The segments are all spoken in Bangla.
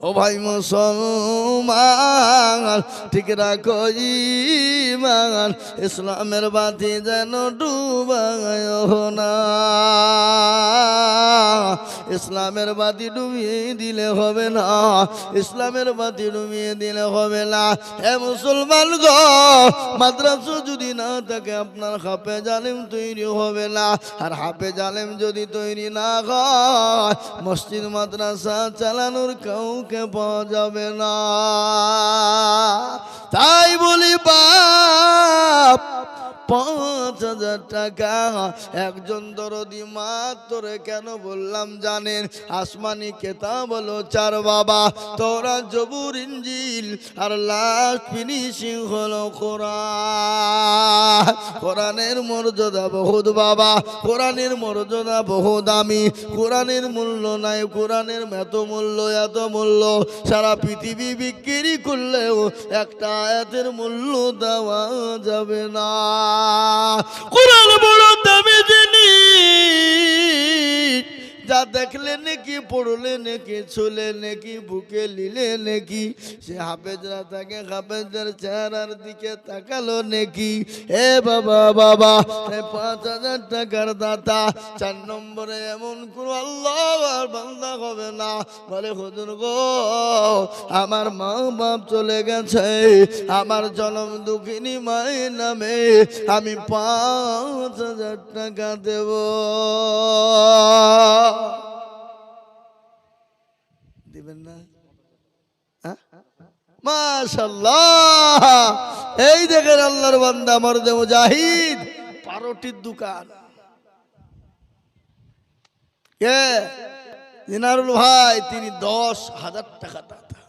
ও ভাই মুসলমান ঠিক রাখো ঈমান, ইসলামের বাতি যেন ডুবায় না, ইসলামের বাতি ডুবিয়ে দিলে হবে না, ইসলামের বাতি ডুবিয়ে দিলে হবে না। হে মুসলমান গো, মাদ্রাসা যদি না থাকে আপনার হাফেজ আলেম তৈরি হবে না, আর হাফেজ আলেম যদি তৈরি না হয় মসজিদ মাদ্রাসা চালানোর কাউকে পাওয়া যাবে না। তাই বলি বাপ ৫,০০০ টাকা একজন দরদি মাত্র কেন বললাম জানেন? আসমানি কেতাব হলো ৪ বাবা, তওরাত জবুর ইনজিল, আর লাস্ট ফিনিশিং হলো কোরআন। কোরআনের মর্যাদা বহুত বাবা, কোরআনের মর্যাদা বহু দামি, কোরআনের মূল্য নাই, কোরআনের এত মূল্য সারা পৃথিবী বিক্রি করলেও একটা আয়াতের মূল্য দেওয়া যাবে না। কোরআন বড় দামি জিনিস, যা দেখলে নাকি, পড়লে নাকি, ছুলে নাকি, বুকে লিলে নাকি, সে হাফেজরা তাকে হাফেজদের চেহারার দিকে তাকালো নাকি। এ বাবা বাবা, ৫,০০০ টাকার দাতা ৪ নম্বরে এমন কোন আল্লাহর বান্দা হবে না বলে হুজুর গো আমার মা বাপ চলে গেছে, আমার জনম দুঃখিনী মায়ের নামে আমি ৫,০০০ টাকা দেব। দিবেন না? মাশাআল্লাহ, এই দেখেন আল্লাহর বান্দা মর্দে মুজাহিদ, পারোটির দোকান। কে? জিনারুল ভাই, তিনি ১০,০০০ টাকা দাতা।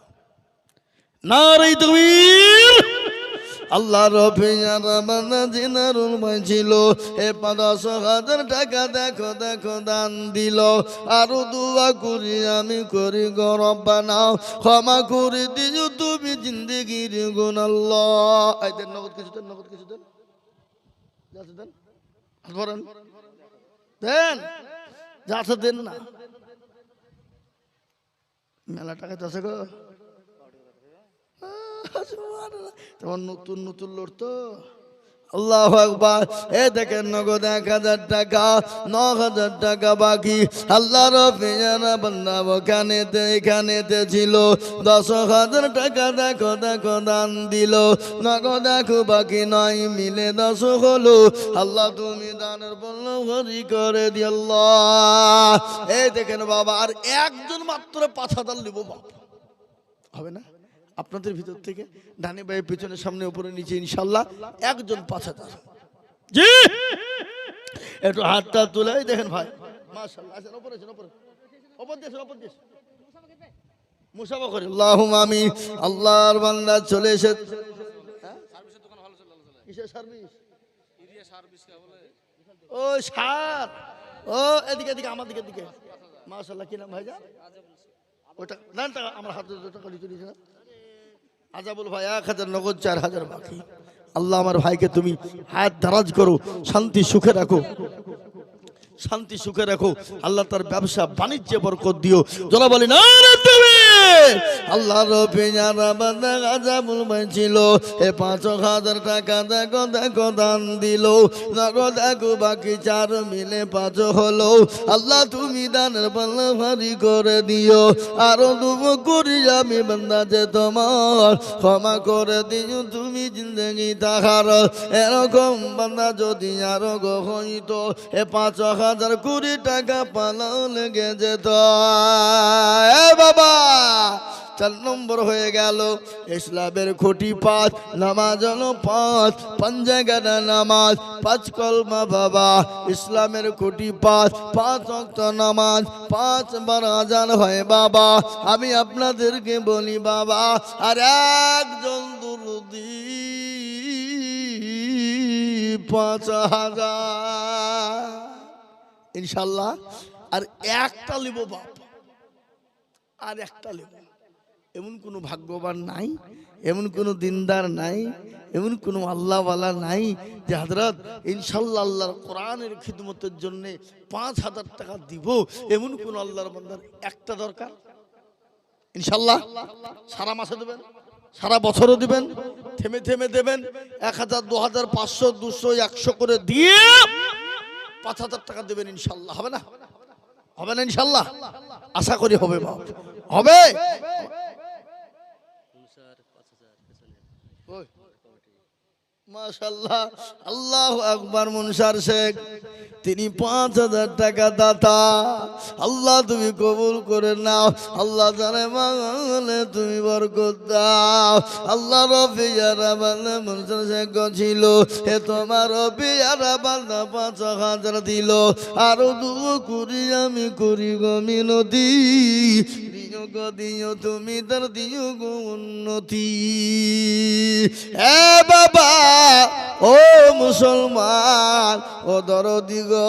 নারে তাকবীর। আল্লাহর রফিয়ানা জিনারুল ভাই ছিল, এ ৫,০০০ টাকা দেখো দেখো দান দিল। আরো দোয়া করি আমি করি গো রব্বানা ক্ষমা করে দিও তুমি জিন্দেগির গুনাহ। আল্লাহ এই দেন, নগদ কিছু দেন, নগদ কিছু দেন, যাতে দেন, ধরেন দেন, যাতে দেন না, মেলা টাকা আছে গো। তোমার নতুন নতুন লড়তো। আল্লাহু আকবার। এ দেখেন নগদ ১,০০০ টাকা, ৯,০০০ টাকা বাকি। আল্লাহর রফিয়ানা বান্দা এখানেতে ছিল, ১০,০০০ টাকা দেখো দেখো দান দিল। নগদ দেখো বাকি ৯ মিলে ১০ হলো। আল্লাহ তুমি দানের বলল ভরি করে দিও আল্লাহ। এই দেখেন বাবা, আর একজন মাত্র ৫,০০০ নিব বাবা, হবে না? আপনাদের ভিতর থেকে ডানে বায়ে পেছনে সামনে উপরে নিচে ইনশাআল্লাহ একজন ৫,০০০। জি, একটু হাতটা তুলে দেখেন ভাই, মাশাআল্লাহ। আছেন উপরে, আছেন উপরে, উপর দিয়ে মুসাফা করে। আল্লাহুম্মা আমিন। আল্লাহর বান্দা চলে এসে সার্ভিসের দোকান ভালো চলে। কিসের সার্ভিস? এরিয়া সার্ভিস কে বলে? ও সার, ও এদিকে এদিকে আমার দিকে। মাশাআল্লাহ। কি নাম ভাইজান? ওটা না, আমার হাতে টাকা লিখে দিয়েছে না। আজাবুল ভাই ১,০০০ নগদ, ৪,০০০ বাকি। আল্লাহ আমার ভাইকে তুমি হায়াত দারাজ করো, শান্তি সুখে রাখো, শান্তি সুখে রাখো। আল্লাহ তার ব্যবসা বাণিজ্যে বরকত দিও। যারা বলি না আল্লাহ রফিয়ানা বান্দা আজাবুল ভাই ছিল, এ ৫,০০০ টাকা দেখো দেখো দান দিল। নগদ দেখো বাকি ৪ মিলে ৫ হলো। আল্লাহ তুমি দানের পাল্লা ভারী করে দিও। আরো দুবো করি আমি বান্দা যে তোমার ক্ষমা করে দিও তুমি জিন্দগি তাহার। এরকম বান্দা যদি আরো হইতো, এ ৫,০০০ কোটি টাকা পালাও লেগে যেত। এ বাবা, ৪ নম্বর হয়ে গেল ইসলামের খুঁটি ৫, নামাজ হলো ৫, পাঞ্জাগানা নামাজ, ৫ কলমা বাবা। ইসলামের খুঁটি ৫, ৫ ওয়াক্ত নামাজ, ৫ বার আজান হয় বাবা। আমি আপনাদেরকে বলি বাবা, আর একজন দুরূদি ৫,০০০ ইনশাল্লাহ। আর একটা লিব বাপ, আর একটা লিব। এমন কোনো ভাগ্যবান নাই, এমন কোনো দিনদার নাই, এমন কোনো আল্লাহওয়ালা নাই যে হযরত ইনশাআল্লাহ আল্লাহর কোরআনের খিদমতের জন্য ৫,০০০ টাকা দিব, এমন কোন আল্লাহর বান্দার একটা দরকার? ইনশাল্লাহ সারা মাসে দেবেন, সারা বছরও দিবেন, থেমে থেমে দেবেন। 1000, 2000, 500, 200, 100 করে দিয়ে 5000 টাকা দেবেন। ইনশাল্লাহ হবে না? হবে না ইনশাল্লাহ? আশা করি হবে বাপ, হবে। মাশাআল্লাহ, আল্লাহু আকবার। মুনসার শেখ তিনি 5000 টাকা দাতা। আল্লাহ তুমি কবুল করে নাও। আল্লাহ জানে মাগলে তুমি বরকত দাও। আল্লাহ রফিয়ারা বান্দা মুনসার শেখ ছিল, হে তোমার রফিয়ারা বান্দা 5000 দিল। আরো দুঃ করি আমি করি গো মিনতি, দিও গো দিও তুমি তার দিও গো উন্নতি। এ বাবা ও মুসলমান ও দরদি গো,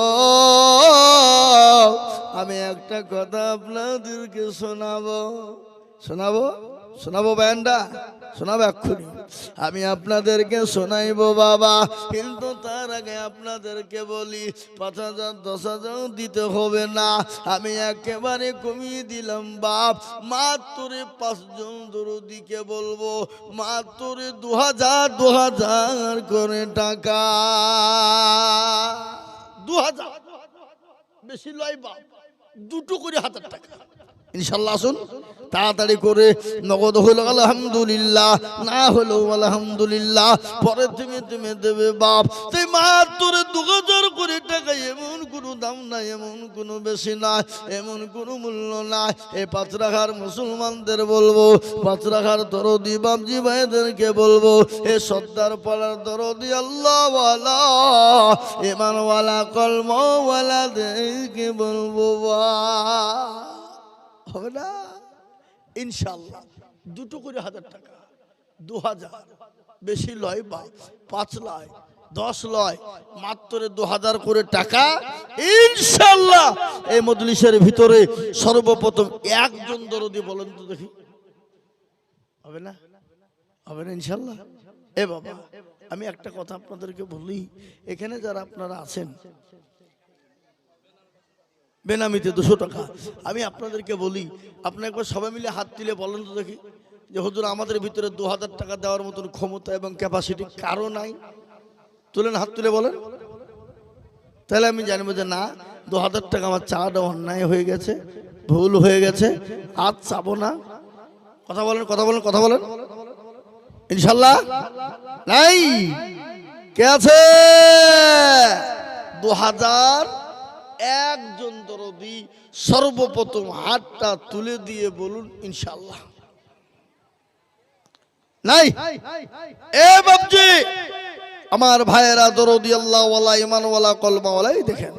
আমি একটা কথা আপনাদেরকে শোনাবো। শোনাবো শোনাবো ব্যান্ডা শোনাবো এক্ষুনি। আমি আপনাদেরকে শোনাইবো বাবা, কিন্তু তার আগে আপনাদেরকে বলি 5000, 10000 দিতে হবে না। আমি একেবারে কমিয়ে দিলাম বাপ। মাত্র 5 জন দরদিকে বলবো মাত্র 2000 2000 করে টাকা। 2000 বেশি লয় বাপ, দুটো করে 1000 টাকা। ইনশাল্লাহ আসুন তাড়াতাড়ি করে। নগদ হলো আলহামদুলিল্লাহ, না হলো আলহামদুলিল্লাহ, পরে তুমি তুমি দেবে বাপ। তুই মাত্র 2000 করে টাকা, এমন কোনো দাম নাই, এমন কোনো বেশি নাই, এমন কোনো মূল্য নাই। এই পাঁচরাখার মুসলমানদের বলবো, পাঁচরাখার দরদি বাবজি ভাইদেরকে বলবো, এ সর্দার পাড়ার দরদি আল্লাহওয়ালা ইমানওয়ালা কলমওয়ালাদেরকে বলবো বা হবে না ইনশাল্লাহ। দুটো করে 1000 টাকা, 2000 বেশি লয় বা 5 লয়, 10 লয়, মাত্র 2000 করে টাকা ইনশাল্লাহ। এই মজলিসের ভিতরে সর্বপ্রথম একজন দরদি বলেন তো দেখি, হবে না? হবে না ইনশাল্লাহ? এ বাবা আমি একটা কথা আপনাদেরকে বলি, এখানে যারা আপনারা আছেন বেনামিতে 200 টাকা, আমি আপনাদেরকে বলি আপনি একবার সবাই মিলে হাত তুলে বলেন তো দেখি যে হুজুর আমাদের ভিতরে 2000 টাকা দেওয়ার মতন ক্ষমতা এবং ক্যাপাসিটি কারো নাই। তুলেন, হাত তুলে বলেন, তাহলে আমি জানবো যে না 2000 টাকা আমার চাওয়াটা অন্যায় হয়ে গেছে, ভুল হয়ে গেছে, আজ চাবো না। কথা বলেন, কথা বলেন, কথা বলেন। ইনশাল্লাহ নাই? কে আছে? 2000 একজন দরদি সর্বপ্রথম হাতটা তুলে দিয়ে বলুন ইনশাল্লাহ। নাই? এ বাবজি আমার ভাইয়েরা দরদি আল্লাহওয়ালা ইমানওয়ালা কলমাওয়ালা, এই দেখেন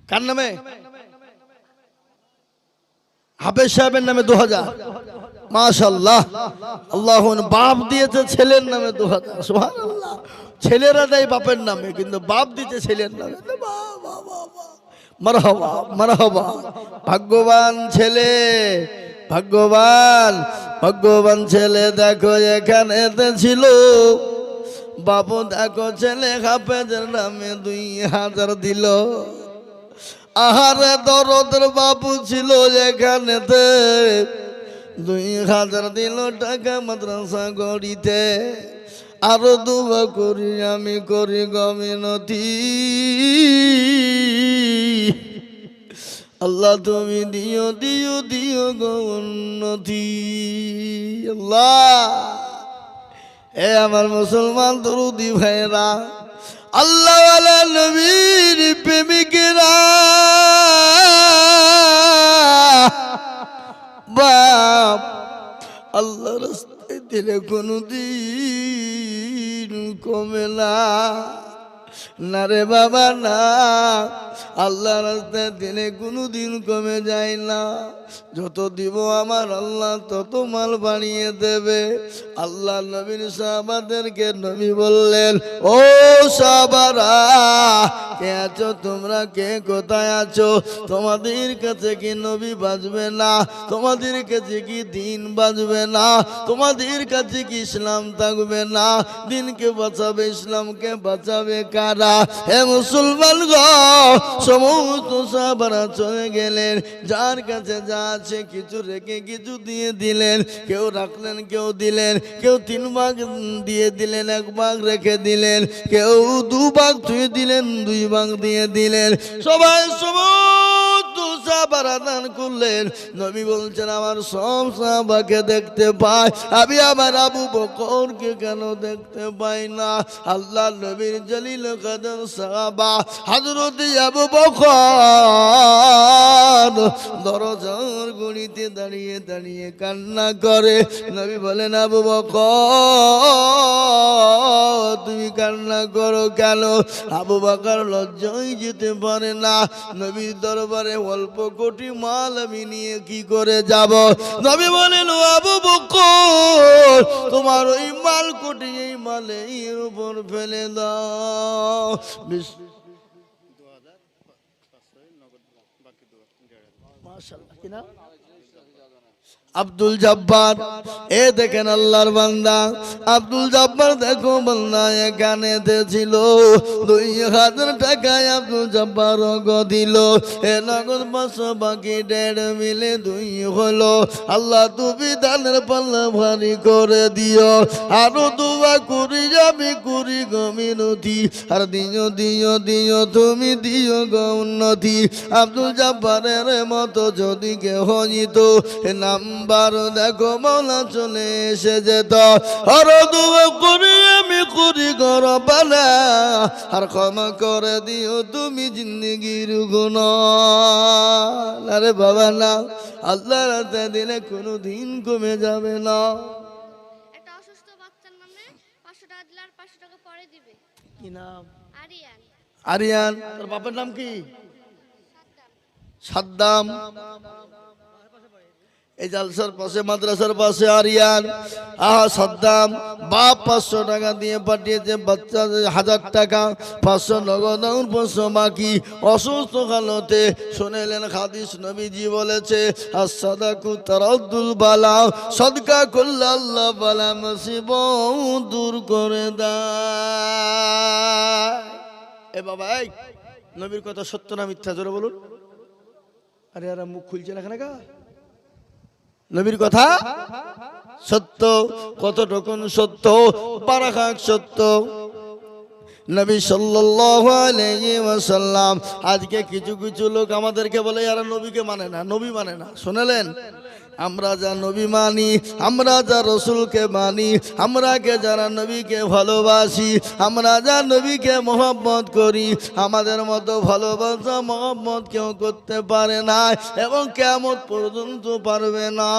কার নামে? হাফেজ সাহেবের নামে 2000। মাশাআল্লাহ, আল্লাহ বাপ দিয়েছে ছেলের নামে 2000। সুবহানাল্লাহ, ছেলেরা দেয় বাপের নামে, কিন্তু বাপ দিতে ছেলের নামে। মারহাবা মারহাবা, ভাগ্যবান ছেলে, ভাগ্যবান ভাগ্যবান ছেলে। দেখো এখানে ছিল বাবু, দেখো ছেলে হাফেজের নামে 2000 দিল। আহারে দরদের বাবু ছিল এখানেতে 2000 দিল টাকা মাদ্রাসা গড়িতে। আরো দুয়া করি আমি করি গমিনতি, আল্লাহ তুমি দিও দিও দিও গো উন্নতি। আল্লাহ এ আমার মুসলমান দরুদি ভাইরা, আল্লাহ ওয়ালা নবীর প্রেমিকেরা, বাপ আল্লাহ রাস্তায় দিলে কোনদিন কমে না, না রে বাবা না। আল্লাহ রাস্তায় দিলে কোনদিন কমে যায় না। যত দিব আমার আল্লাহ তত মাল বানিয়ে দেবে। আল্লাহ নবীর সাহাবাদেরকে নবী বললেন, ও সাহাবারা কে আছো তোমরা, কে কোথায় আছো? তোমাদের কাছে কি নবী বাঁচবে না? তোমাদের কাছে কি দিন বাঁচবে না? তোমাদের কাছে কি ইসলাম থাকবে না? দিনকে বাঁচাবে, ইসলামকে বাঁচাবে কারা? হে মুসলমান গো, সমস্ত সাহাবারা চলে গেলেন। যার কাছে যা আছে কিছু রেখে কিছু দিয়ে দিলেন। কেউ রাখলেন, কেউ দিলেন, কেউ 3 ভাগ দিয়ে দিলেন, 1 ভাগ রেখে দিলেন, কেউ 2 ভাগ ধুয়ে দিলেন, 2 ভাগ দিয়ে দিলেন। সবাই সমস্ত সাহাবারা দান করলেন। নবী বলছেন আমার সব সাহাবাকে দেখতে পাই, আমি আমার আবু বকরকে কেন দেখতে পাই না? আল্লাহ নবীর জলিল কদর সাহাবা হযরত আবু বকর দরজার গড়িতে দাঁড়িয়ে দাঁড়িয়ে কান্না করে। নবী বলেন আবু বকর তুমি কান্না করো কেন? আবু বকর লজ্জায় যেতে পারে না। নবীর দরবারে অল্প কোটি মাল আমি নিয়ে কি করে যাব? নবী বলেন আবু বকর তোমার ওই মাল কোটি এই মালে এর উপর ফেলে দাও। মাশাআল্লাহ কি না? আব্দুল জব্বার, এ দেখেন আল্লাহর বান্দা আব্দুল জব্বার। দেখো বান্দা এখানে ছিল 2000 টাকায় আব্দুল জব্বার নগদ দিল। এ নগদ 500 বাকি 1.5 মিলে 2 হলো। আল্লাহ তুমি দানের পাল্লা ভারী করে দিও। আরো দোয়া করি আমি করি গো মিনতি, আর দিও দিও দিও তুমি দিও গো উন্নতি। আব্দুল জব্বারের মতো যদি কেউ হইত নাম্বার দেখো মৌলা চলে এসে যেত। আর দোয়া করি আমি করি গো রব্বানা, আর ক্ষমা করে দিও তুমি জিন্দেগির গুনাহ। আরে বাবা না, আল্লাহর রাতে দিলে কোনো দিন কমে যাবে না। একটা অসুস্থ বাচ্চার নামে 500 টাকা দিলে আর 500 টাকা পরে দিবে। কি নাম? আরিয়ান। আরিয়ান। তোর বাবার নাম কি? সাদ্দাম। এই জালসার পাশে মাদ্রাসার পাশে আরিয়ান। আহা সাদ্দাম বাপ 500 টাকা দিয়ে পাঠিয়েছে, বাচ্চা 1000 টাকা, 500 নগদ, 500 বাকি। অসুস্থ হালতে শুনেলেন হাদিস, নবীজি বলেছে as-সাদাকু তারাদ্দুল বালা, সদকা করলে আল্লাহ বালা মুসিবত দূর করে দেয়। এ বাবা এই নবীর কথা সত্য না মিথ্যা জোরে বলুন। আরে আর মুখ খুলছে না কেন? নবীর কথা সত্য। কতটুকু সত্য? পারাখাক সত্য। নবী সাল্লাল্লাহু আলাইহি ওয়াসাল্লাম। আজকে কিছু কিছু লোক আমাদেরকে বলে এরা নবীকে মানে না, নবী মানে না। শুনলেন? আমরা যা নবী মানি, আমরা যা রসুলকে মানি, আমরা যারা নবীকে ভালোবাসি, আমরা যা নবীকে মহব্বত করি, আমাদের মতো ভালোবাসা মহব্বত কেউ করতে পারে না এবং কিয়ামত পর্যন্ত পারবে না।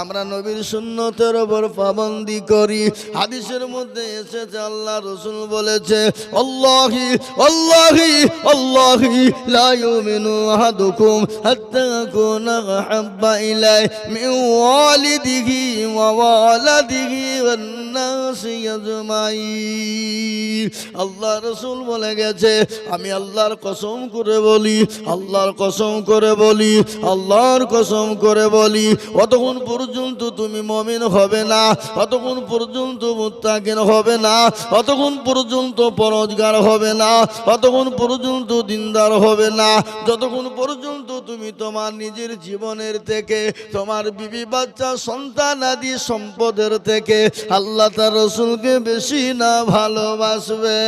আমরা নবীর সুন্নতের উপর পাবন্দি করি। হাদিসের মধ্যে এসেছে আল্লাহ রসুল বলেছে আল্লাহি আল্লাহি আল্লাহি লা ইউমিনু আহাদুকুম হাত্তা কুনা আহাব্বা ইলাই মিন ওয়ালিদিহি ওয়া ওয়ালাদিহি ওয়ান নাসি আজমাইন। আল্লাহ রাসূল বলে গেছে, আমি আল্লাহর কসম করে বলি, আল্লাহর কসম করে বলি, আল্লাহর কসম করে বলি, অতক্ষণ পর্যন্ত তুমি মুমিন হবে না, অতক্ষণ পর্যন্ত মুত্তাকিন হবে না, অতক্ষণ পর্যন্ত পরহেজগার হবে না, অতক্ষণ পর্যন্ত দিনদার হবে না, যতক্ষণ পর্যন্ত তুমি তোমার নিজের জীবনের থেকে, তোমার বিবি বাচ্চা সন্তান আদি সম্পদের থেকে আল্লাহ তার রাসূলকে বেশি না ভালোবাসবে।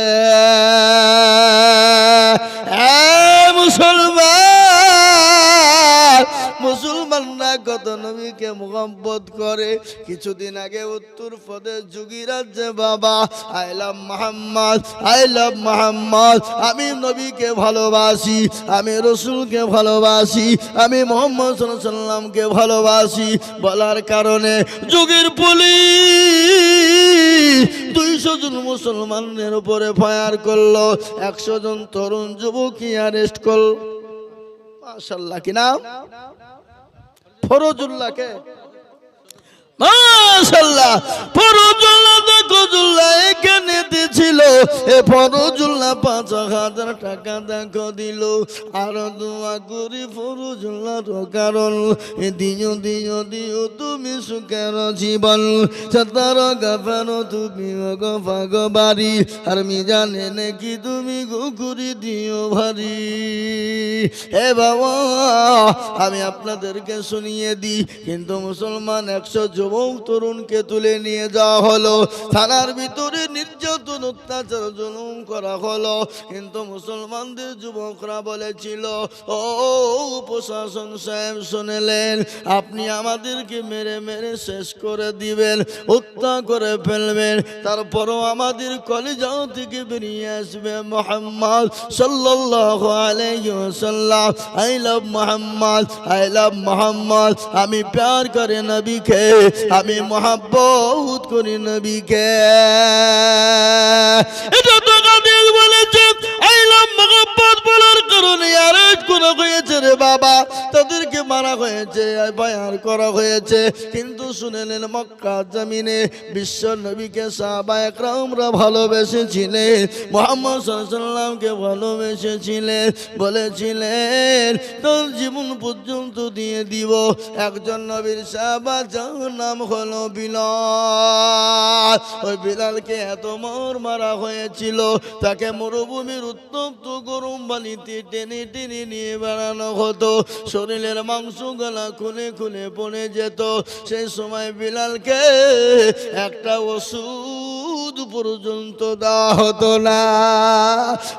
মুসলমানরা কত নবীকে মুহাব্বত করে। কিছুদিন আগে উত্তর প্রদেশ যোগীরাজ্যে বাবা I love Mohammad, I love Mohammad, আমি নবীকে ভালোবাসি, আমি রসুলকে ভালোবাসি, আমি মোহাম্মদ সাল্লাল্লাহু আলাইহি ওয়াসাল্লামকে ভালোবাসি বলার কারণে যুগের পুলিশ 200 জন মুসলমানের উপরে ফায়ার করলো, 100 জন তরুণ যুবককে অ্যারেস্ট করল। মাশাআল্লাহ কি নাম? ফরজুল্লাহকে। মাশাআল্লাহ ফরজুল্লাহ ফরজুল্লাহ এখানে ছিল, এ ফরজুল্লাহ 5,000 টাকা দেখো দিল। আর দোয়া করি ফরজুল্লাহর কারণ দিও দিও দিও তুমি সুখের জীবন, সতার গাফার তুমি গফাগবারি, আর মিজানে নাকি তুমি গুকুরি দিও ভারী। হে বাবা, আমি আপনাদেরকে শুনিয়ে দিই, কিন্তু মুসলমান 100 যুবক তরুণকে তুলে নিয়ে যাওয়া হলো, থানার ভিতরে নির্যাতন অত্যাচার জুলুম করা হলো, কিন্তু মুসলমানদের যুবকরা বলেছিল, ও প্রশাসন সাহেব শুনলেন, আপনি আমাদেরকে মেরে মেরে শেষ করে দিবেন, হত্যা করে ফেলবেন, তারপরও আমাদের কলিজা থেকে বেরিয়ে আসবে মুহাম্মদ সাল্লাল্লাহু আলাইহি ওয়াসাল্লাম। I love Mohammad, I love Mohammad. আমি প্যার করে নবীকে, আমি মোহাব্বত করি নবীকে। এটা তো কাদির বলেছে, আই লাভ মোহাম্মদ বলার কারণে আরেজ করা হয়েছে রে বাবা, তাদেরকে মারা হয়েছে, বায়ান করা হয়েছে, কিন্তু শুনেলেন মক্কা জমিনে বিশ্ব নবীকে সাহাবায়ে কেরামরা ভালোবেসেছিলেন, মুহাম্মদ সাল্লাল্লাহু আলাইহি ওয়াসাল্লামকে ভালোবেসেছিলেন, বলেছিলেন তোর জীবন পর্যন্ত দিয়ে দিব। একজন নবীর সাহাবা যার নাম হলো বিলাল, ওই বিলালকে এত মারা হয়েছিল, তাকে মরুভূমির উত্তপ্ত গরম বালিতে টেনে টেনে নিয়ে বেড়ানো হতো, শরীরের মাংস গলা খুলে খুলে পড়ে যেত। সেই সময় বিলালকে একটা ওষুধ পর্যন্ত দেওয়া হতো না,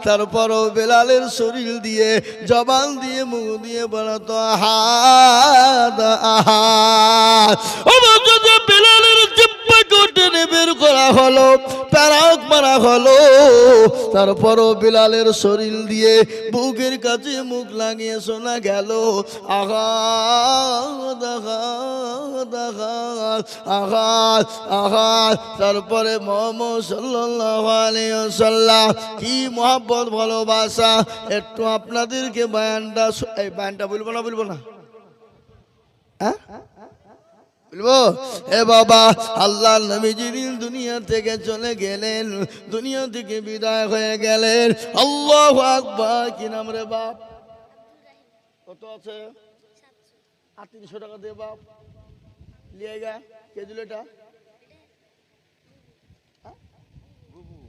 তারপরও বিলালের শরীর দিয়ে, জবান দিয়ে, মুখ দিয়ে বলতো আহাদ আহাদ। বিলালের জিহ্বাকে টেনে বের করা হলো, তারাক মারা হলো, তারপরও বিলালের শরীর দিয়ে বুকের কাছে মুখ লাগিয়ে শোনা গেল আঘাত আঘাত আঘাত আঘাত আঘাত। তারপরে মুহাম্মদ সাল্লাল্লাহু আলাইহি ওয়াসাল্লাম কি মহব্বত ভালোবাসা, একটু আপনাদেরকে বয়ানটা বলবো না হ্যাঁ বলবো। এ বাবা, আল্লাহ নবী যেদিন দুনিয়া থেকে চলে গেলেন, দুনিয়া থেকে বিদায় হয়ে গেলেন, আল্লাহু আকবার। কি নাম রে বাপ? কত আছে? 300 টাকা দিয়ে বাপ লিয়ে গা। কে দিল এটা?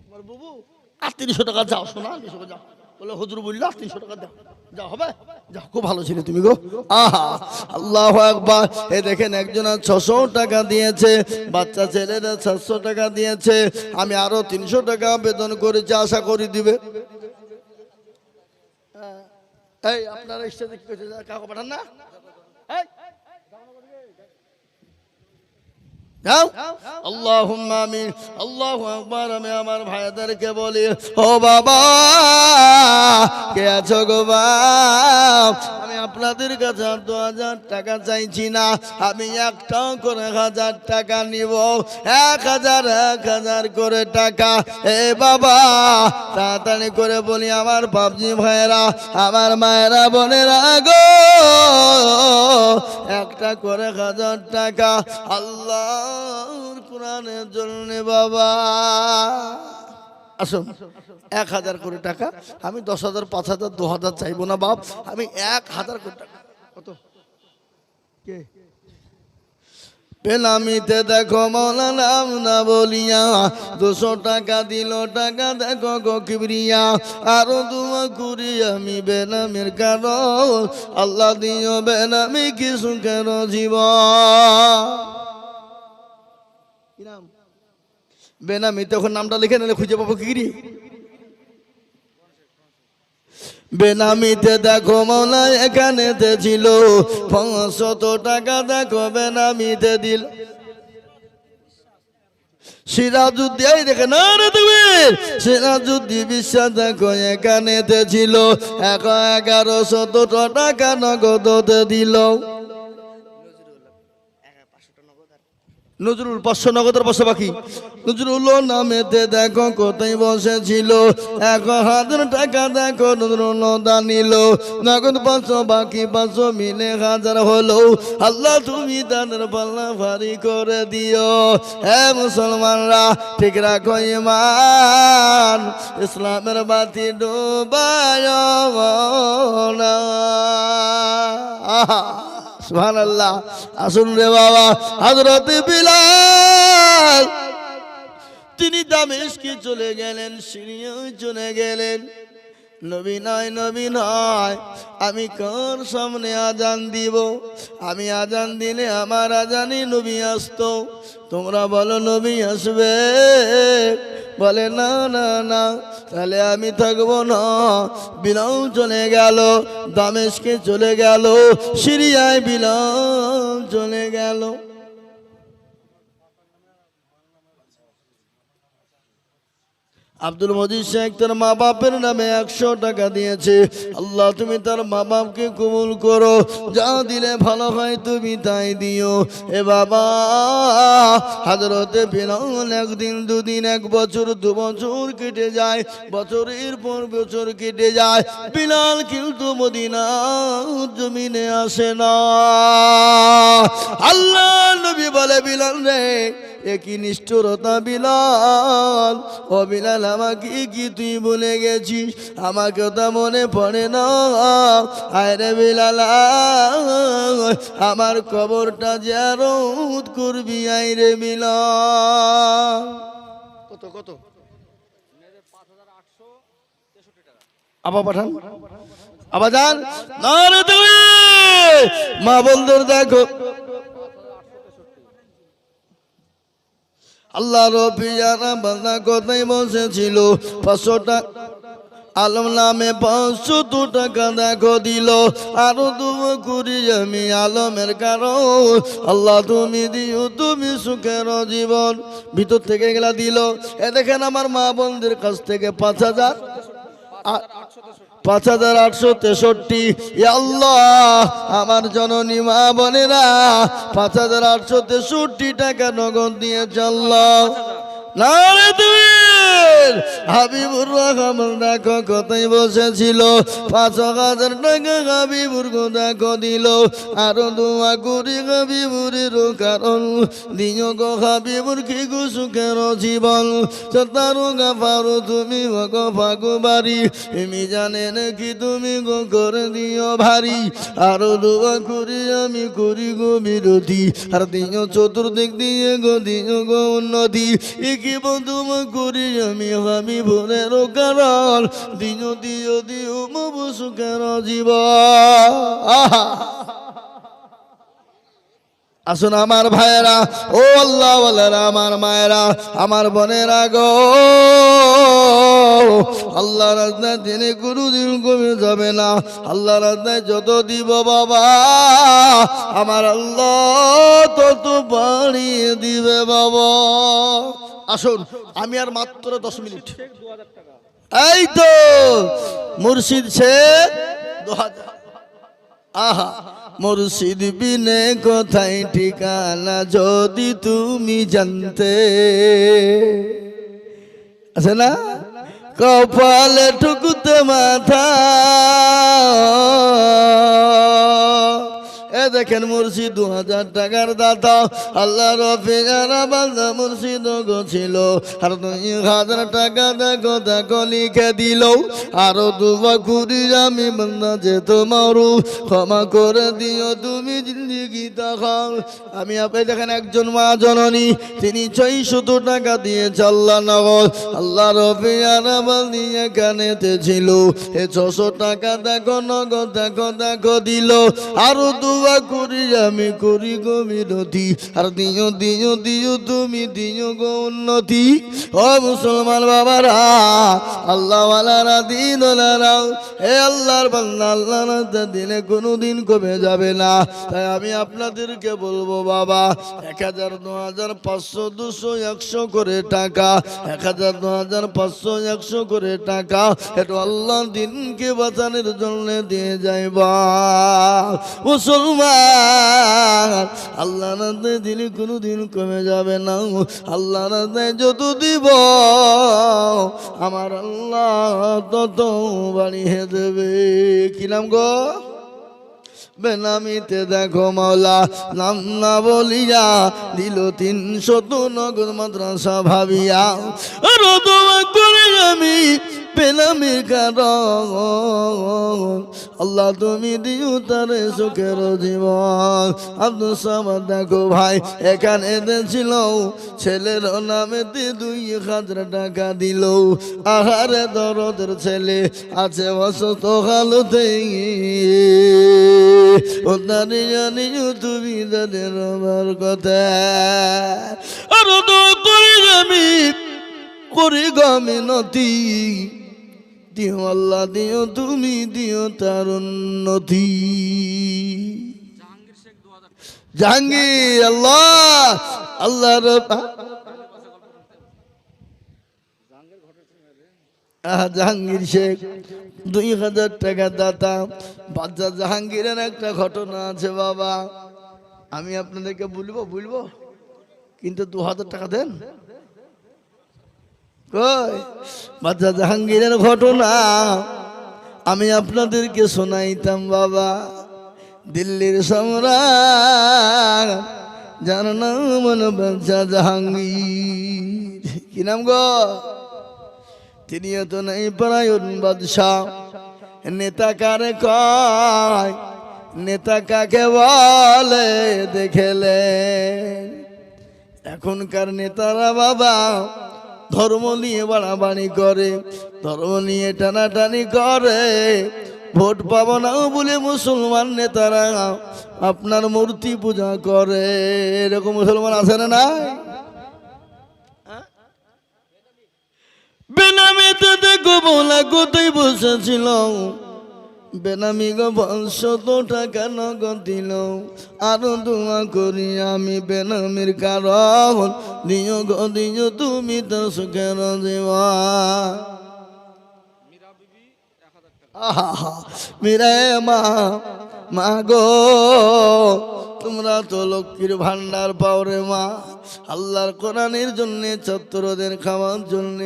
আমার বুবু। 300 টাকা যাও, শোনা 300 যাও, বলে হুজুর বললো 300 টাকা দাও, যা হবে যা। খুব ভালো ছিল তুমি গো, আহা আল্লাহু আকবার। এ দেখেন একজন 600 টাকা দিয়েছে, বাচ্চা ছেলেরা 700 টাকা দিয়েছে, আমি আরো 300 টাকা বেতন করেছি, আশা করি দিবে। এই আপনারা স্টেজে কি করছে, কাউকে পাঠান না? আল্লাহুম্মা আমিন, আল্লাহু আকবার। আমি আমার ভাইদেরকে বলি, ও বাবা কে আছো গো বাপ, আমি আপনাদের কাছে 2000 টাকা চাইছি না, আমি একটা করে 1000 টাকা নিব, 1000 করে টাকা। এ বাবা তাড়াতাড়ি করে বলি আমার বাপজি ভাইয়েরা, আমার মায়েরা বোনেরা গো, একটা করে 1000 টাকা আল্লাহর কোরআনের জন্য বাবা। আসুন 1000 করে টাকা, আমি 10,000 5,000 2,000 চাইবো না বাপ, আমি 1000 করে টাকা। কত কে পেলামিতে দেখো মৌলা নাম না বলিয়া 200 টাকা দিল, টাকা দেখো গো কিবরিয়া, আরো দুয়া করি আমি বেনামের কারণ, আল্লাহ দিও বেনামি কি সুখের জীবন। কি নাম? বেনামি। তখন নামটা লিখে নিলে খুঁজে পাবো কি রে? বেনামিতে দেখো মৌলা এখানেতে ছিল, 500 টাকা দেখো বেনামিতে দিল। সিরাজুদ্দিন, এই দেখে না রে তুমি, সিরাজুদ্দিন বিশ্বাস দেখো এখানেতে ছিল, 1100 টাকা নগদতে দিল। নজরুল 500 নগদের 500 বাকি। নজরুল নামেতে দেখো কোথায় বসেছিল, 1000 টাকা দেখো নজরুল দা নিল, নগদ 500 বাকি 500 মিলে 1000 হলো। আল্লাহ তুমি তাদের পাল্লা ভারী করে দিও। হে মুসলমানরা ঠিক রাখো ঈমান, ইসলামের বাতি ডুবায় না। সুবহানাল্লাহ। আসুন রে বাবা, হযরত বিলাল তিনি দামেস্কে চলে গেলেন, সিরিয়ায় চলে গেলেন। নবী নয়, নবী নয়, আমি কার সামনে আজান দিব? আমি আজান দিলে আমার আজানে নবী আসতো। তোমরা বলো নবী আসবে? বলে না না না, তাহলে আমি থাকবো না। বিলাল চলে গেল, দামেস্কে চলে গেল, সিরিয়ায় বিলাল চলে গেল। আব্দুল মজিদ শেখ তার মা বাপের নামে 100 টাকা দিয়েছে। আল্লাহ তুমি তার মা বাপকে কবুল করো, যা দিলে ভালো হয় তুমি তাই দিও। এ বাবা, হযরতে বিলাল একদিন দুদিন 1 বছর 2 বছর কেটে যায়, বছরের পর বছর কেটে যায়, বিলাল কিন্তু মদিনার জমিনে আসে না। আল্লাহ নবী বলে বিলাল রে, একই নিষ্ঠুরতা বিলাল, ও বিলাল আমাকে কি তুই বলে গেছিস? আমাকে তো মনে পড়ে না। আরে বিলাল আমার কবরটা জিয়ারত করবি, আইরে বিলাল। কত কত? আবার পাঠান, আবার যান না রে তুমি। মা বন্ধুর দেখো, আল্লাহ রবিয়ারা বান্দা কোথায় বসেছিল, 500 টাকা আলম নামে 500 টাকা দেখো দিল। আরো দুয়া করি আমি আলমের কারণ, আল্লাহ তুমি দিও তুমি সুখের জীবন। ভিতর থেকে গেলা দিল। এ দেখেন আমার মা বোনদের কাছ থেকে 5863। আল্লাহ আমার জননী মা বোনেরা 5863 টাকা নগদ দিয়েছে। আল্লাহ নারে তুই হাবিবুর রহমান দেখো কোথায় বসেছিল, 5000 টাকা হাবিবুর দেখো দিল। আরো দোয়া করি হাবিবুরের কারণ, দিও গো হাবিবুর কি গো সুখের জীবন। সতারো গাফারো তুমি গো ভাগুবারি, এমি জানে নাকি তুমি গো করে দিও ভারী। আরো দোয়া করি আমি করি গো বিরোধী, আর দিও চতুর্দিক দিয়ে গো দিও গো উন্নতি। কি বন্ধু করি আমি হাবিবুরের কারণ, দিও দিও দিও মবু সুখের জীবন। আসুন আমার ভাইয়েরা, ও আল্লাহ ওয়ালারা, আমার মায়েরা, আমার বোনেরা গো, আল্লাহ রাস্তায় দিনে কোনোদিন কমে যাবে না। আল্লাহ রাস্তায় যত দিব বাবা, আমার আল্লাহ তত বাড়িয়ে দিবে বাবা। আসুন, আমি আর মাত্র 10 মিনিট। এই তো মুর্শিদ সে 2000। আহা, মুর্শিদ বিনে কোথায় ঠিকানা যদি তুমি জানতে। আছে না, কপালে ঠুকুতে মাথা। এ দেখেন মুর্শিদ 2000 টাকার দাতা, আল্লাহ রফিয়ারা বান্দা মুর্শিদ গো ছিল। আর 2000 টাকা দেখো দেখো লিখে দিল। আরো দুবা করি আমি বান্দা যে তোমারও ক্ষমা করে দিও তুমি জিন্দিগি দেখাও। আমি আপনি দেখেন একজন মা জননী, তিনি 600 টাকা দিয়েছে আল্লাহ নগদ। আল্লাহ রফিয়ারা বান্দি এখানেতে ছিল, এ 600 টাকা দেখো নগদ দেখো দেখো দিল। আরো দুবা করি আমি করি গো বিরতি, আর দিও দিও দিও তুমি দিও গো উন্নতি। ও মুসলমান বাবারা, আল্লাহ ওয়ালারা দিনওয়ালারাও, হে আল্লাহর বান্দা, আল্লাহ রাস্তা দিলে কোনোদিন কমে যাবে না। তাই আমি আপনাদেরকে বলবো বাবা, 1000 2000 500 200 100 করে টাকা, 1000 2000 500 100 করে টাকা, একটু আল্লাহ দিনকে বাঁচানোর জন্য দিয়ে যাইবা মুসলমান। ইমান আল্লাহ রাতে দিলে কোনোদিন কমে যাবে না। আল্লাহ রাতে যত দিব আমার আল্লাহ তত বাড়িয়ে দেবে। কি নাম গো? বেনামিতে দেখো মাওলা নাম না বলিয়া দিল 300 নগদ মাদ্রাসা ভাবিয়া আর দোয়া করে আমি বেনামির কারণ আল্লাহ তুমি দিও তারে সুখের জীবন। আব্দুল সামাদ দেখো ভাই এখানে ছিল ছেলের নামেতে 2000 টাকা দিল। আহারে দরদের ছেলে আছে অসুস্থ হালতে ও তারে জানিও তুমি তাদের আমার কথা আর দোয়া করে আমি করি গমিনতি দিও আল্লাহ দিও তুমি দিও তার উন্নতি। জাহাঙ্গীর আল্লাহ আল্লাহ জাহাঙ্গীর শেখ 2000 টাকা দাতা। বাচ্চা জাহাঙ্গীরের একটা ঘটনা আছে বাবা, আমি আপনাদেরকে বলবো কিন্তু 2000 টাকা দেন। কই বাচ্চা জাহাঙ্গীরের ঘটনা আমি আপনাদেরকে শোনাইতাম বাবা। দিল্লির সম্রাট যার নাম হলো বাচ্চা জাহাঙ্গীর। কি নাম গো? তিনিও তো নেই পরায়ণ বাদশাহ। নেতা কারে কয়, নেতা কাকে বলে দেখেলে। এখনকার নেতারা বাবা ধর্ম নিয়ে বাড়াবাড়ি করে, ধর্ম নিয়ে টানাটানি করে। ভোট পাবো না বলে মুসলমান নেতারা আপনার মূর্তি পূজা করে। এরকম মুসলমান আছে না নাই? বেনামিতে দেখো বলা কোথায় বসেছিল। বেনামি গো 500 টাকা নগদ দিল। আরো দোয়া করি আমি বেনামির কারণ দিও গো দিও তুমি তো সুখের জীবন। মিরে মা গো তোমরা তো লক্ষ্মীর ভান্ডার পাও রে মা। আল্লাহর কোরআনের জন্য ছাত্রদের খাওয়ার জন্য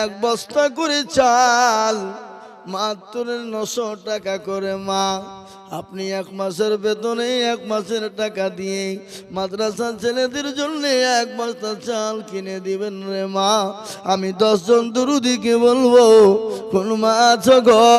1 বস্তা করে চাল মাত্র 900 টাকা করে মা। আপনি 1 মাসের বেতনে 1 মাসের টাকা দিয়ে মাদ্রাসা ছেলেদের জন্য 1 বস্তা চাল কিনে দিবেন রে মা। আমি 10 জন দুরুদিকে বলবো কোন মা আছো গো?